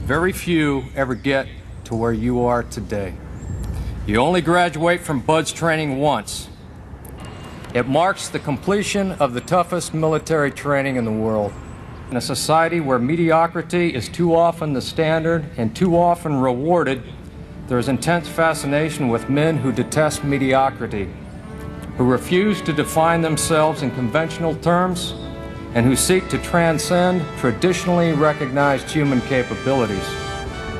very few ever get to where you are today. You only graduate from BUD/S training once. It marks the completion of the toughest military training in the world. In a society where mediocrity is too often the standard and too often rewarded, there is intense fascination with men who detest mediocrity, who refuse to define themselves in conventional terms, and who seek to transcend traditionally recognized human capabilities.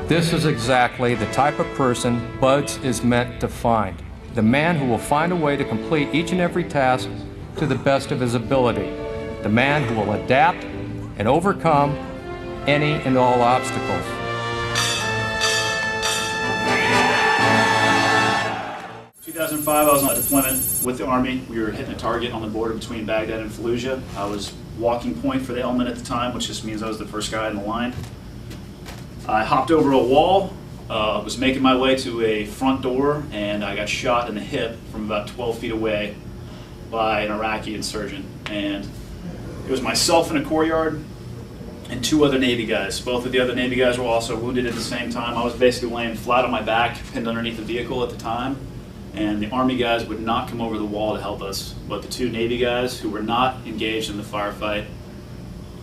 This is exactly the type of person BUD/S is meant to find. The man who will find a way to complete each and every task to the best of his ability. The man who will adapt and overcome any and all obstacles. In 2005, I was on a deployment with the Army. We were hitting a target on the border between Baghdad and Fallujah. I was walking point for the element at the time, which just means I was the first guy in the line. I hopped over a wall, was making my way to a front door, and I got shot in the hip from about 12 feet away by an Iraqi insurgent. And it was myself in a courtyard and two other Navy guys. Both of the other Navy guys were also wounded at the same time. I was basically laying flat on my back, pinned underneath the vehicle at the time, and the Army guys would not come over the wall to help us. But the two Navy guys who were not engaged in the firefight,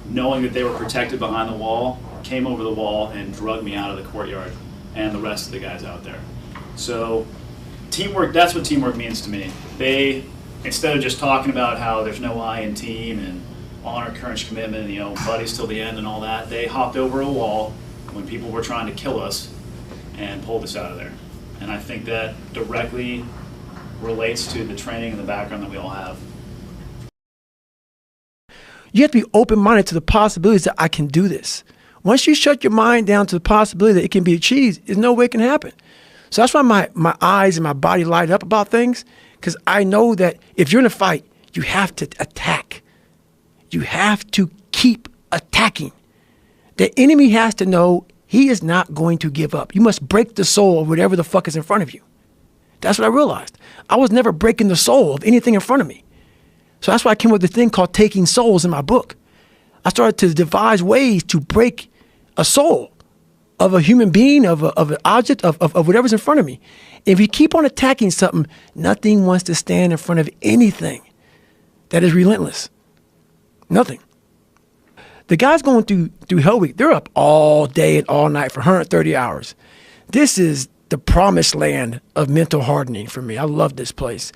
knowing that they were protected behind the wall, came over the wall and drugged me out of the courtyard and the rest of the guys out there. So teamwork, that's what teamwork means to me. They, instead of just talking about how there's no I in team and honor, courage, commitment, you know, buddies till the end and all that, they hopped over a wall when people were trying to kill us and pulled us out of there. And I think that directly relates to the training and the background that we all have. You have to be open-minded to the possibilities that I can do this. Once you shut your mind down to the possibility that it can be achieved, there's no way it can happen. So that's why my eyes and my body light up about things, because I know that if you're in a fight, you have to attack. You have to keep attacking. The enemy has to know he is not going to give up. You must break the soul of whatever the fuck is in front of you. That's what I realized. I was never breaking the soul of anything in front of me. So that's why I came up with the thing called Taking Souls in my book. I started to devise ways to break a soul of a human being, of an object, of whatever's in front of me. If you keep on attacking something, nothing wants to stand in front of anything that is relentless. Nothing. The guys going through Hell Week, they're up all day and all night for 130 hours. This is the promised land of mental hardening for me. I love this place.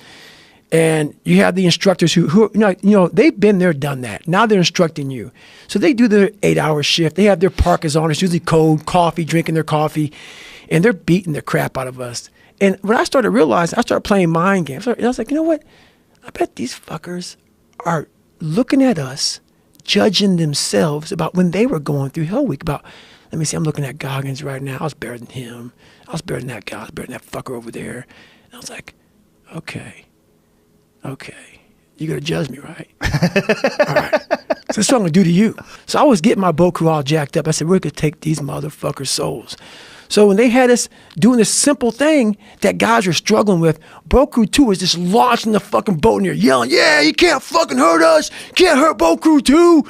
And you have the instructors who you know, they've been there, done that. Now they're instructing you. So they do their 8-hour shift. They have their parkas on. It's usually cold, coffee, drinking their coffee, and they're beating the crap out of us. And when I started realizing, I started playing mind games. I was like, you know what? I bet these fuckers are looking at us, judging themselves about when they were going through Hell Week. About, let me see, I'm looking at Goggins right now. I was better than him. I was better than that guy. I was better than that fucker over there. And I was like, okay, you're going to judge me, right? All right. So that's what I'm going to do to you. So I was getting my boat crew all jacked up. I said, we're going to take these motherfuckers' souls. So when they had us doing this simple thing that guys were struggling with, Boat Crew 2 was just launching the fucking boat and you're yelling, yeah, you can't fucking hurt us. You can't hurt Boat Crew 2.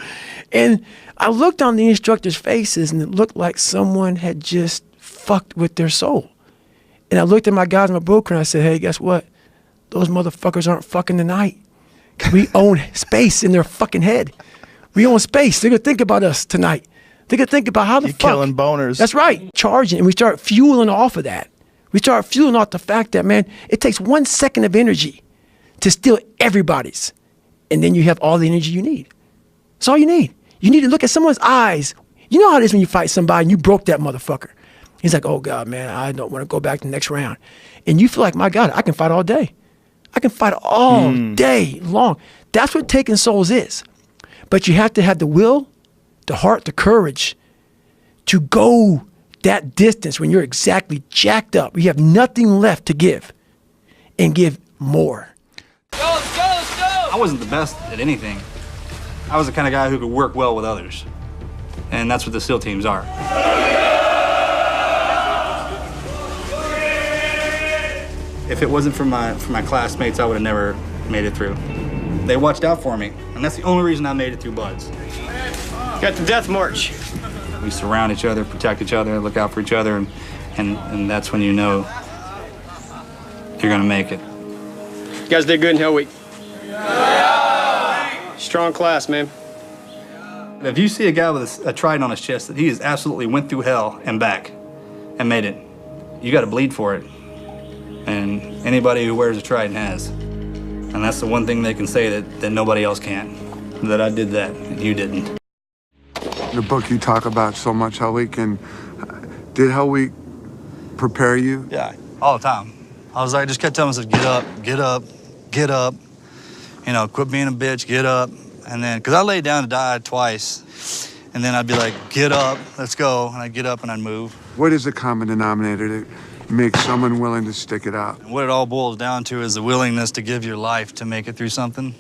And I looked on the instructors' faces and it looked like someone had just fucked with their soul. And I looked at my guys in my boat crew and I said, hey, guess what? Those motherfuckers aren't fucking tonight. We own space in their fucking head. We own space. They're going to think about us tonight. They're going to think about how the fuck. You're killing boners. That's right. Charging. And we start fueling off of that. We start fueling off the fact that, man, it takes 1 second of energy to steal everybody's. And then you have all the energy you need. That's all you need. You need to look at someone's eyes. You know how it is when you fight somebody and you broke that motherfucker. He's like, oh, God, man, I don't want to go back to the next round. And you feel like, my God, I can fight all day. I can fight all day long. That's what taking souls is. But you have to have the will, the heart, the courage to go that distance when you're exactly jacked up. You have nothing left to give and give more. Go! I wasn't the best at anything. I was the kind of guy who could work well with others. And that's what the SEAL teams are. If it wasn't for my classmates, I would have never made it through. They watched out for me, and that's the only reason I made it through BUD/S. Got the death march. We surround each other, protect each other, look out for each other, and that's when you know you're gonna make it. You guys did good in Hell Week. Strong class, man. If you see a guy with a trident on his chest that he has absolutely went through hell and back and made it, you got to bleed for it. And anybody who wears a trident has. And that's the one thing they can say that nobody else can. That I did that and you didn't. In the book you talk about so much Hell Week, and did Hell Week prepare you? Yeah, all the time. I was like, just kept telling myself, get up, get up, get up. You know, quit being a bitch, get up. And then, because I laid down to die twice, and then I'd be like, get up, let's go. And I'd get up and I'd move. What is the common denominator that makes someone willing to stick it out? And what it all boils down to is the willingness to give your life to make it through something,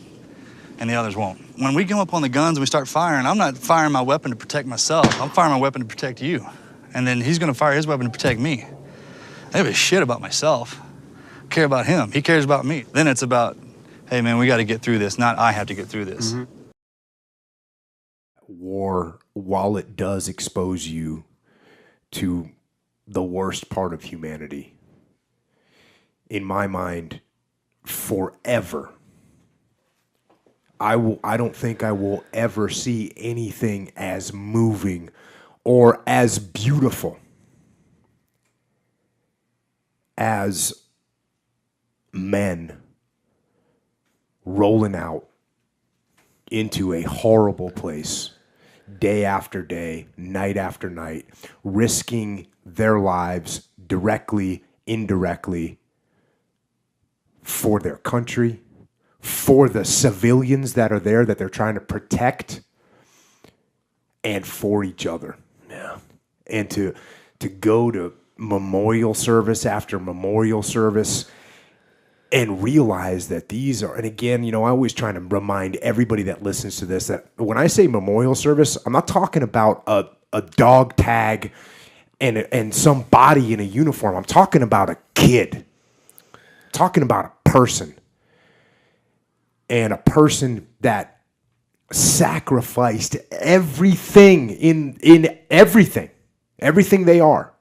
and the others won't. When we come up on the guns and we start firing, I'm not firing my weapon to protect myself. I'm firing my weapon to protect you. And then he's going to fire his weapon to protect me. I give a shit about myself. I care about him. He cares about me. Then it's about, hey, man, we got to get through this, not I have to get through this. Mm-hmm. War, while it does expose you to the worst part of humanity, in my mind, forever, I don't think I will ever see anything as moving or as beautiful as men rolling out into a horrible place day after day, night after night, risking their lives directly, indirectly for their country, for the civilians that are there that they're trying to protect, and for each other. Yeah. And to go to memorial service after memorial service and realize that these are, and again, you know, I always try to remind everybody that listens to this that when I say memorial service, I'm not talking about a dog tag and some body in a uniform. I'm talking about a kid. I'm talking about a person. And a person that sacrificed everything in everything they are.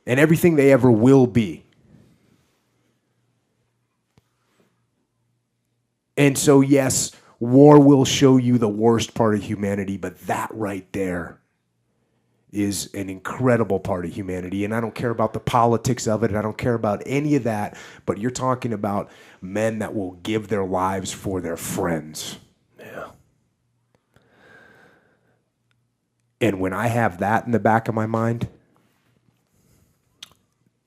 And everything they ever will be. And so, yes, war will show you the worst part of humanity, but that right there is an incredible part of humanity. And I don't care about the politics of it, and I don't care about any of that, but you're talking about men that will give their lives for their friends. Yeah. And when I have that in the back of my mind,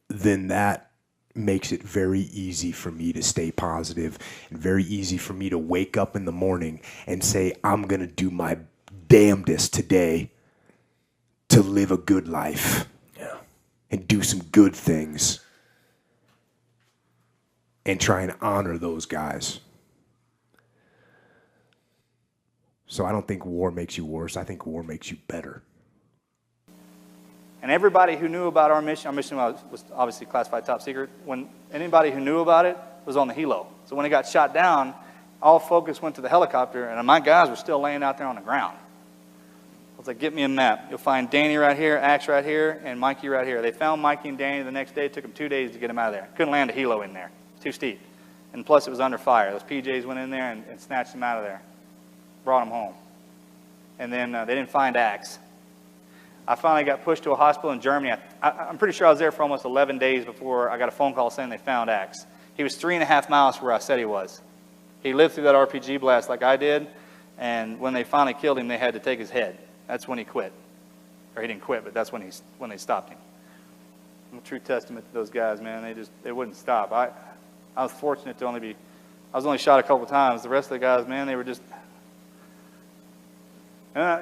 then that makes it very easy for me to stay positive and very easy for me to wake up in the morning and say, I'm going to do my damnedest today to live a good life. Yeah. And do some good things and try and honor those guys. So I don't think war makes you worse. I think war makes you better. And everybody who knew about our mission was obviously classified top secret. When anybody who knew about it was on the helo. So when it got shot down, all focus went to the helicopter, and my guys were still laying out there on the ground. I was like, get me a map. You'll find Danny right here, Axe right here, and Mikey right here. They found Mikey and Danny the next day. It took them 2 days to get them out of there. Couldn't land a helo in there. Too steep. And plus it was under fire. Those PJs went in there and snatched them out of there. Brought them home. And then they didn't find Axe. I finally got pushed to a hospital in Germany. I'm pretty sure I was there for almost 11 days before I got a phone call saying they found Axe. He was 3.5 miles from where I said he was. He lived through that RPG blast like I did, and when they finally killed him, they had to take his head. That's when he quit. Or he didn't quit, but that's when they stopped him. I'm a true testament to those guys, man. They wouldn't stop. I was fortunate to I was only shot a couple times. The rest of the guys, man, they were just...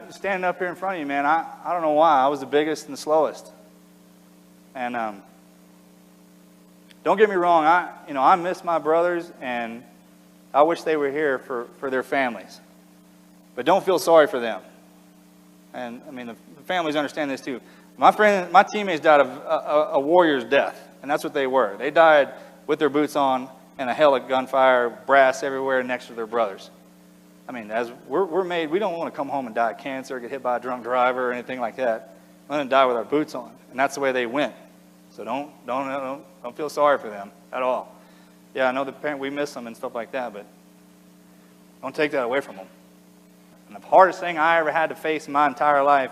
standing up here in front of you, man, I don't know why. I was the biggest and the slowest. And don't get me wrong, I miss my brothers, and I wish they were here for their families. But don't feel sorry for them. And I mean, the families understand this too. My teammates died of a warrior's death, and that's what they were. They died with their boots on and a hell of gunfire, brass everywhere next to their brothers. I mean, as we're made, we don't want to come home and die of cancer, or get hit by a drunk driver or anything like that. We're going to die with our boots on, and that's the way they went. So don't feel sorry for them at all. Yeah, I know we miss them and stuff like that, but don't take that away from them. And the hardest thing I ever had to face in my entire life,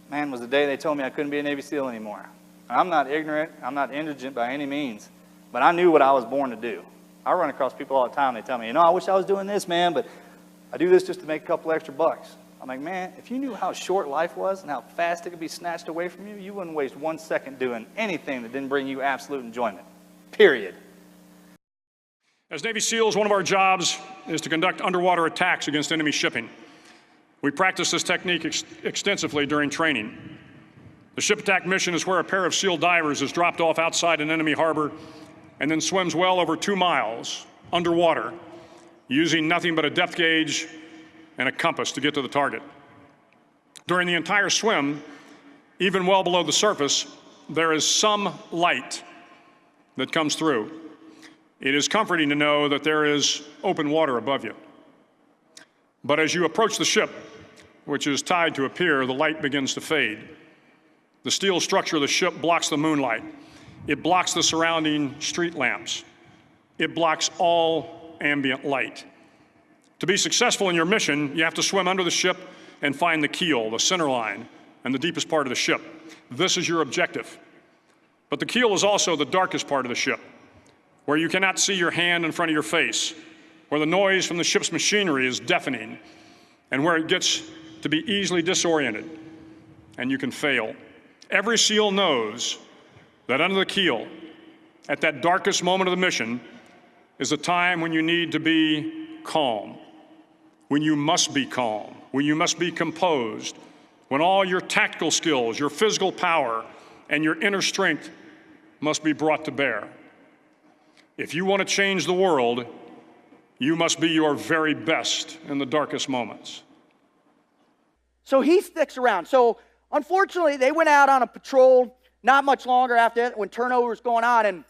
man, was the day they told me I couldn't be a Navy SEAL anymore. I'm not ignorant, I'm not indigent by any means, but I knew what I was born to do. I run across people all the time, they tell me, I wish I was doing this, man, but I do this just to make a couple extra bucks. I'm like, man, if you knew how short life was and how fast it could be snatched away from you, you wouldn't waste 1 second doing anything that didn't bring you absolute enjoyment, period. As Navy SEALs, one of our jobs is to conduct underwater attacks against enemy shipping. We practice this technique extensively during training. The ship attack mission is where a pair of SEAL divers is dropped off outside an enemy harbor and then swims well over 2 miles underwater, using nothing but a depth gauge and a compass to get to the target. During the entire swim, even well below the surface, there is some light that comes through. It is comforting to know that there is open water above you. But as you approach the ship, which is tied to a pier, the light begins to fade. The steel structure of the ship blocks the moonlight. It blocks the surrounding street lamps. It blocks all ambient light. To be successful in your mission, you have to swim under the ship and find the keel, the center line, and the deepest part of the ship. This is your objective. But the keel is also the darkest part of the ship, where you cannot see your hand in front of your face, where the noise from the ship's machinery is deafening, and where it gets to be easily disoriented, and you can fail. Every SEAL knows that under the keel, at that darkest moment of the mission, is a time when you need to be calm, when you must be calm, when you must be composed, when all your tactical skills, your physical power, and your inner strength must be brought to bear. If you want to change the world, you must be your very best in the darkest moments. So he sticks around. So unfortunately, they went out on a patrol not much longer after that when turnover was going on, and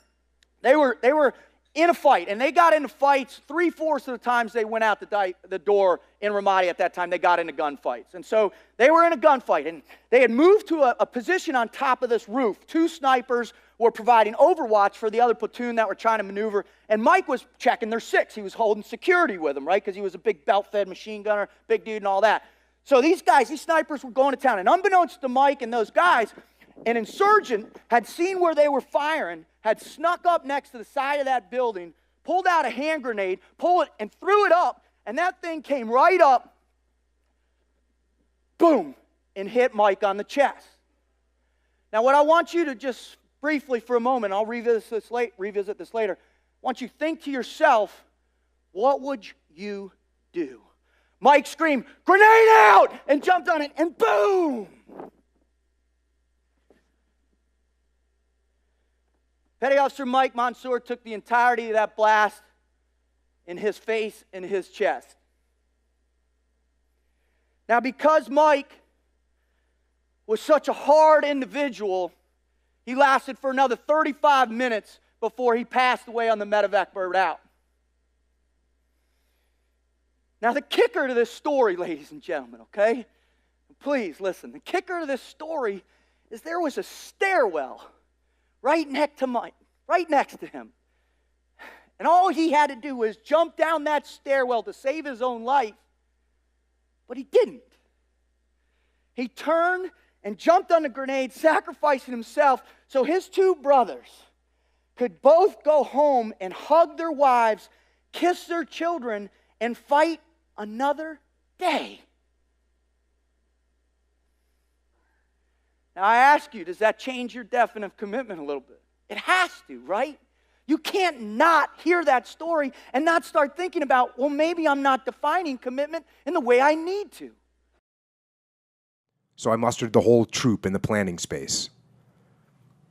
they were in a fight, and they got into fights 3/4 of the times they went out the door in Ramadi at that time. They got into gunfights, and so they were in a gunfight, and they had moved to a position on top of this roof. 2 snipers were providing overwatch for the other platoon that were trying to maneuver, and Mike was checking their 6. He was holding security with them, right, because he was a big belt-fed machine gunner, big dude and all that. So these snipers were going to town, and unbeknownst to Mike and those guys, an insurgent had seen where they were firing, had snuck up next to the side of that building, pulled out a hand grenade, pulled it, and threw it up, and that thing came right up, boom, and hit Mike on the chest. Now, what I want you to just briefly for a moment, I'll revisit this later, I want you to think to yourself, what would you do? Mike screamed, "Grenade out!" and jumped on it, and boom! Petty Officer Mike Mansour took the entirety of that blast in his face and his chest. Now, because Mike was such a hard individual, he lasted for another 35 minutes before he passed away on the medevac bird out. Now, the kicker to this story, ladies and gentlemen, okay? Please listen. The kicker to this story is there was a stairwell right next to Mike, right next to him. And all he had to do was jump down that stairwell to save his own life, but he didn't. He turned and jumped on the grenade, sacrificing himself so his 2 brothers could both go home and hug their wives, kiss their children, and fight another day. Now I ask you, does that change your definition of commitment a little bit? It has to, right? You can't not hear that story and not start thinking about, well, maybe I'm not defining commitment in the way I need to. So I mustered the whole troop in the planning space.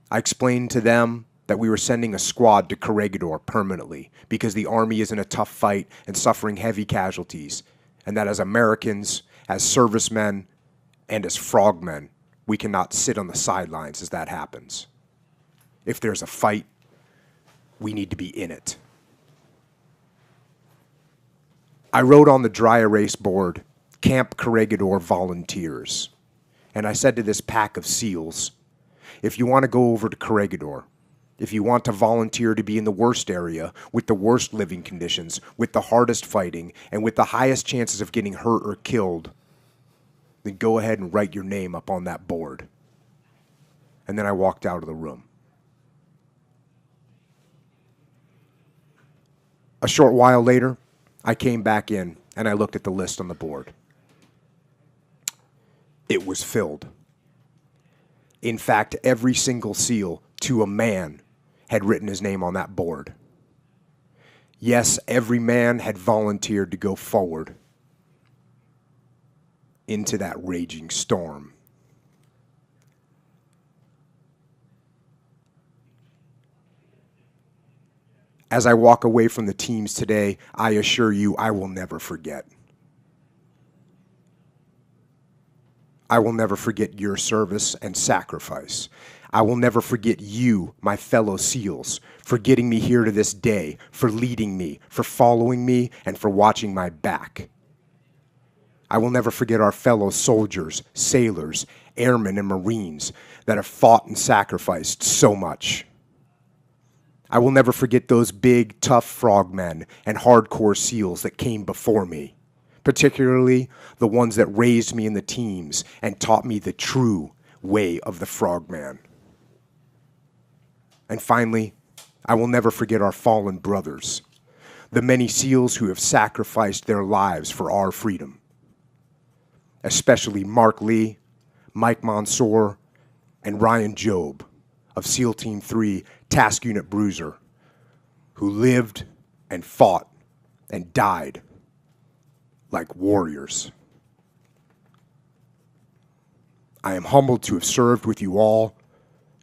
I explained to them that we were sending a squad to Corregidor permanently because the Army is in a tough fight and suffering heavy casualties, and that as Americans, as servicemen, and as frogmen, we cannot sit on the sidelines as that happens. If there's a fight, we need to be in it. I wrote on the dry erase board, Camp Corregidor Volunteers. And I said to this pack of SEALs, if you want to go over to Corregidor, if you want to volunteer to be in the worst area, with the worst living conditions, with the hardest fighting, and with the highest chances of getting hurt or killed, then go ahead and write your name up on that board. And then I walked out of the room. A short while later, I came back in and I looked at the list on the board. It was filled. In fact, every single SEAL, to a man, had written his name on that board. Yes, every man had volunteered to go forward into that raging storm. As I walk away from the teams today, I assure you I will never forget. I will never forget your service and sacrifice. I will never forget you, my fellow SEALs, for getting me here to this day, for leading me, for following me, and for watching my back. I will never forget our fellow soldiers, sailors, airmen, and Marines that have fought and sacrificed so much. I will never forget those big, tough frogmen and hardcore SEALs that came before me, particularly the ones that raised me in the teams and taught me the true way of the frogman. And finally, I will never forget our fallen brothers, the many SEALs who have sacrificed their lives for our freedom, especially Mark Lee, Mike Mansour, and Ryan Job of SEAL Team 3 Task Unit Bruiser, who lived and fought and died like warriors. I am humbled to have served with you all,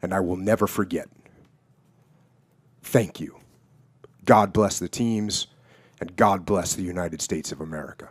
and I will never forget. Thank you. God bless the teams, and God bless the United States of America.